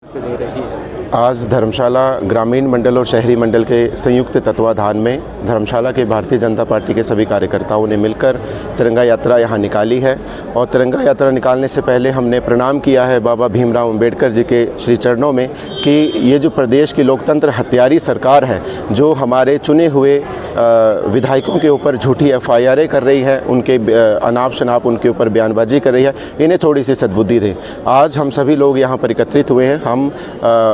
से दे रही है। आज धर्मशाला ग्रामीण मंडल और शहरी मंडल के संयुक्त तत्वाधान में धर्मशाला के भारतीय जनता पार्टी के सभी कार्यकर्ताओं ने मिलकर तिरंगा यात्रा यहाँ निकाली है। और तिरंगा यात्रा निकालने से पहले हमने प्रणाम किया है बाबा भीमराव अंबेडकर जी के श्री चरणों में कि ये जो प्रदेश की लोकतंत्र हत्यारी सरकार है, जो हमारे चुने हुए विधायकों के ऊपर झूठी FIR कर रही है, उनके अनाप शनाप उनके ऊपर बयानबाजी कर रही है, इन्हें थोड़ी सी सद्बुद्धि दें। आज हम सभी लोग यहाँ पर एकत्रित हुए हैं। हम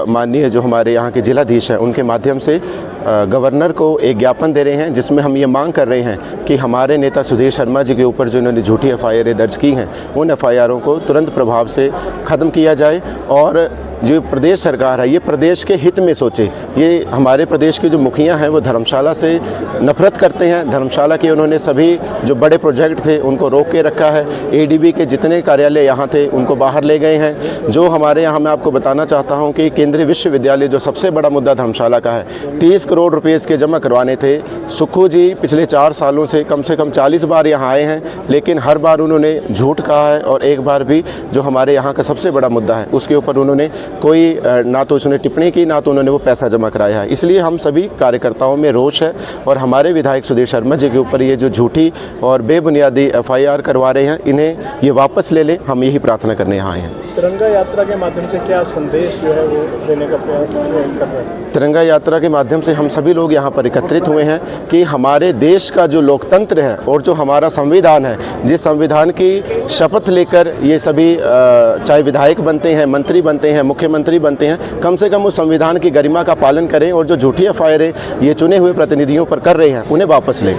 माननीय जो हमारे यहाँ के जिलाधीश हैं उनके माध्यम से गवर्नर को एक ज्ञापन दे रहे हैं, जिसमें हम ये मांग कर रहे हैं कि हमारे नेता सुधीर शर्मा जी के ऊपर जो इन्होंने झूठी FIR दर्ज की हैं, उन FIRों को तुरंत प्रभाव से ख़त्म किया जाए। और जो प्रदेश सरकार है ये प्रदेश के हित में सोचे। ये हमारे प्रदेश के जो मुखिया हैं वो धर्मशाला से नफरत करते हैं। धर्मशाला के उन्होंने सभी जो बड़े प्रोजेक्ट थे उनको रोक के रखा है। ADB के जितने कार्यालय यहाँ थे उनको बाहर ले गए हैं। जो हमारे यहाँ मैं आपको बताना चाहता हूँ कि केंद्रीय विश्वविद्यालय जो सबसे बड़ा मुद्दा धर्मशाला का है, 30 करोड़ रुपये इसके जमा करवाने थे। सुक्खू जी पिछले 4 सालों से कम 40 बार यहाँ आए हैं, लेकिन हर बार उन्होंने झूठ कहा है। और एक बार भी जो हमारे यहाँ का सबसे बड़ा मुद्दा है उसके ऊपर उन्होंने कोई ना तो उसने टिप्पणी की, ना तो उन्होंने वो पैसा जमा कराया है। इसलिए हम सभी कार्यकर्ताओं में रोष है और हमारे विधायक सुधीर शर्मा जी के ऊपर ये जो झूठी और बेबुनियादी FIR करवा रहे हैं, इन्हें ये वापस ले लें। हम यही प्रार्थना करने यहाँ आए हैं। तिरंगा यात्रा के माध्यम से क्या संदेश जो है वो देने का प्रयास कर रहे हैं? तिरंगा यात्रा के माध्यम से हम सभी लोग यहाँ पर एकत्रित हुए हैं कि हमारे देश का जो लोकतंत्र है और जो हमारा संविधान है, जिस संविधान की शपथ लेकर ये सभी चाहे विधायक बनते हैं, मंत्री बनते हैं, मुख्यमंत्री बनते हैं, कम से कम उस संविधान की गरिमा का पालन करें और जो झूठी FIR ये चुने हुए प्रतिनिधियों पर कर रहे हैं उन्हें वापस लें।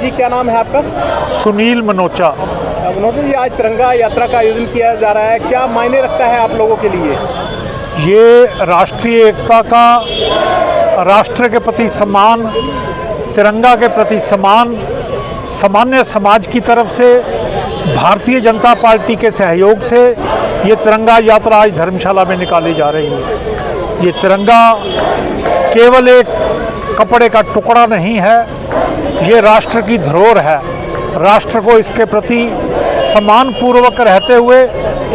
जी, क्या नाम है आपका? सुनील मनोचा। मनोज जी, आज तिरंगा यात्रा का आयोजन किया जा रहा है, क्या मायने रखता है आप लोगों के लिए? ये राष्ट्रीय एकता का, राष्ट्र के प्रति सम्मान, तिरंगा के प्रति सम्मान, सामान्य समाज की तरफ से भारतीय जनता पार्टी के सहयोग से ये तिरंगा यात्रा आज धर्मशाला में निकाली जा रही है। ये तिरंगा केवल एक कपड़े का टुकड़ा नहीं है, ये राष्ट्र की धरोहर है। राष्ट्र को इसके प्रति सम्मान पूर्वक रहते हुए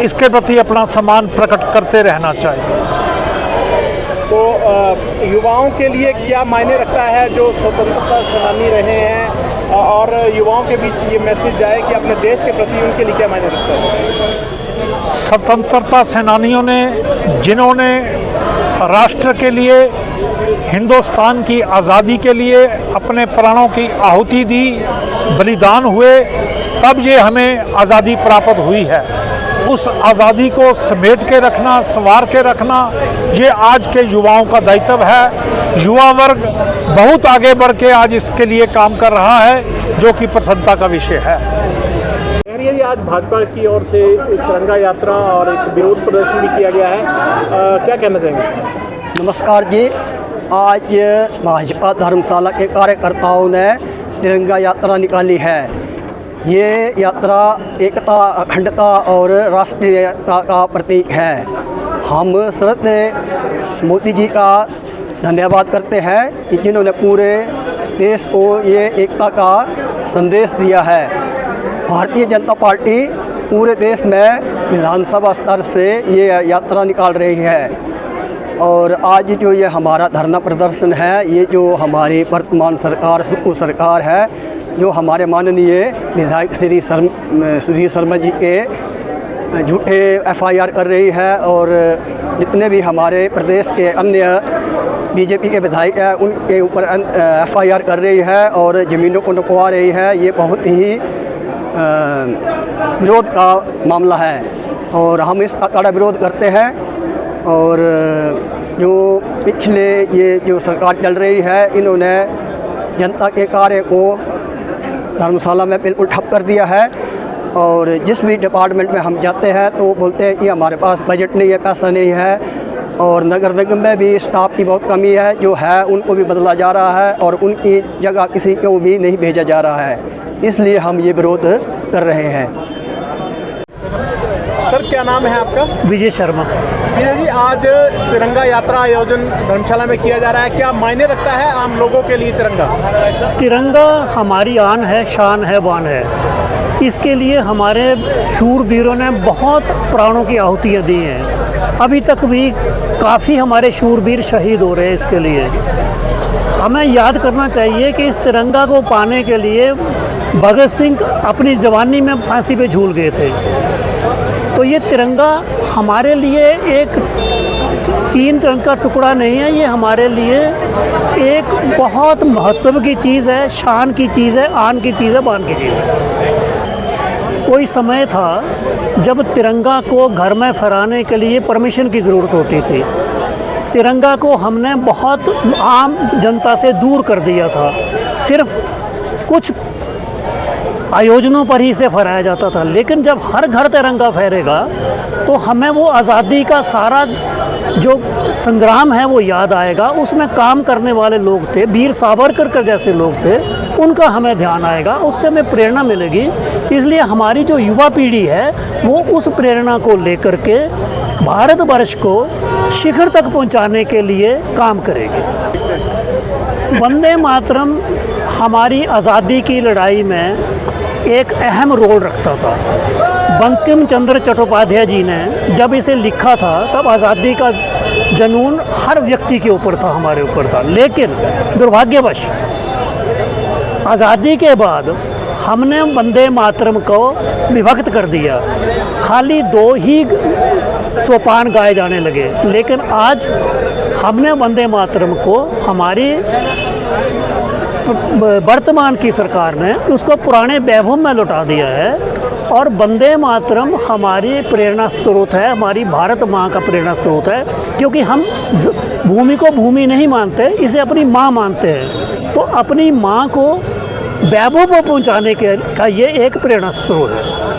इसके प्रति अपना सम्मान प्रकट करते रहना चाहिए। तो युवाओं के लिए क्या मायने रखता है जो स्वतंत्रता सेनानी रहे हैं, और युवाओं के बीच ये मैसेज जाए कि अपने देश के प्रति उनके लिए क्या मायने रखता है? स्वतंत्रता सेनानियों ने, जिन्होंने राष्ट्र के लिए, हिंदुस्तान की आज़ादी के लिए अपने प्राणों की आहुति दी, बलिदान हुए, तब ये हमें आज़ादी प्राप्त हुई है। उस आज़ादी को समेट के रखना, संवार के रखना, ये आज के युवाओं का दायित्व है। युवा वर्ग बहुत आगे बढ़ के आज इसके लिए काम कर रहा है, जो कि प्रसन्नता का विषय है। जी, आज भाजपा की ओर से तिरंगा यात्रा और एक विरोध प्रदर्शन भी किया गया है, क्या कहना चाहेंगे? नमस्कार जी, आज भाजपा धर्मशाला के कार्यकर्ताओं ने तिरंगा यात्रा निकाली है। ये यात्रा एकता, अखंडता और राष्ट्रीयता का प्रतीक है। हम श्रद्धेय मोदी जी का धन्यवाद करते हैं कि जिन्होंने पूरे देश को ये एकता का संदेश दिया है। भारतीय जनता पार्टी पूरे देश में विधानसभा स्तर से ये यात्रा निकाल रही है। और आज जो ये हमारा धरना प्रदर्शन है, ये जो हमारी वर्तमान सरकार, सुक्खू सरकार है, जो हमारे माननीय विधायक श्री सुधीर शर्मा जी के झूठे FIR कर रही है, और जितने भी हमारे प्रदेश के अन्य BJP के विधायक हैं उनके ऊपर FIR कर रही है और ज़मीनों को नकवा रही है। ये बहुत ही विरोध का मामला है और हम इसका कड़ा विरोध करते हैं। और जो पिछले ये जो सरकार चल रही है, इन्होंने जनता के कार्य को धर्मशाला में बिल्कुल ठप कर दिया है। और जिस भी डिपार्टमेंट में हम जाते हैं तो वो बोलते हैं कि हमारे पास बजट नहीं है, पैसा नहीं है। और नगर निगम में भी स्टाफ की बहुत कमी है, जो है उनको भी बदला जा रहा है और उनकी जगह किसी को भी नहीं भेजा जा रहा है। इसलिए हम ये विरोध कर रहे हैं। सर, क्या नाम है आपका? विजय शर्मा। विजय जी, आज तिरंगा यात्रा आयोजन धर्मशाला में किया जा रहा है, क्या मायने रखता है आम लोगों के लिए तिरंगा? तिरंगा हमारी आन है, शान है, बान है। इसके लिए हमारे शूरवीरों ने बहुत प्राणों की आहुतियाँ दी हैं। अभी तक भी काफ़ी हमारे शूरवीर शहीद हो रहे हैं इसके लिए। हमें याद करना चाहिए कि इस तिरंगा को पाने के लिए भगत सिंह अपनी जवानी में फांसी पे झूल गए थे। तो ये तिरंगा हमारे लिए एक 3 रंग का टुकड़ा नहीं है, ये हमारे लिए एक बहुत महत्व की चीज़ है, शान की चीज़ है, आन की चीज़ है, बान की चीज़ है। कोई समय था जब तिरंगा को घर में फहराने के लिए परमिशन की ज़रूरत होती थी। तिरंगा को हमने बहुत आम जनता से दूर कर दिया था, सिर्फ कुछ आयोजनों पर ही इसे फहराया जाता था। लेकिन जब हर घर तिरंगा फहरेगा तो हमें वो आज़ादी का सारा जो संग्राम है वो याद आएगा। उसमें काम करने वाले लोग थे, वीर सावरकर जैसे लोग थे, उनका हमें ध्यान आएगा, उससे हमें प्रेरणा मिलेगी। इसलिए हमारी जो युवा पीढ़ी है वो उस प्रेरणा को लेकर के भारतवर्ष को शिखर तक पहुंचाने के लिए काम करेगी। वंदे मातरम हमारी आज़ादी की लड़ाई में एक अहम रोल रखता था। बंकिम चंद्र चट्टोपाध्याय जी ने जब इसे लिखा था तब आज़ादी का जुनून हर व्यक्ति के ऊपर था, हमारे ऊपर था। लेकिन दुर्भाग्यवश आज़ादी के बाद हमने वंदे मातरम को विभक्त कर दिया, खाली 2 ही सोपान गाए जाने लगे। लेकिन आज हमने वंदे मातरम को हमारी वर्तमान की सरकार ने उसको पुराने वैभव में लौटा दिया है। और वंदे मातरम हमारी प्रेरणा स्रोत है, हमारी भारत माँ का प्रेरणा स्रोत है, क्योंकि हम भूमि को भूमि नहीं मानते, इसे अपनी माँ मानते हैं। तो अपनी माँ को वैभव को पहुँचाने का ये एक प्रेरणा स्रोत है।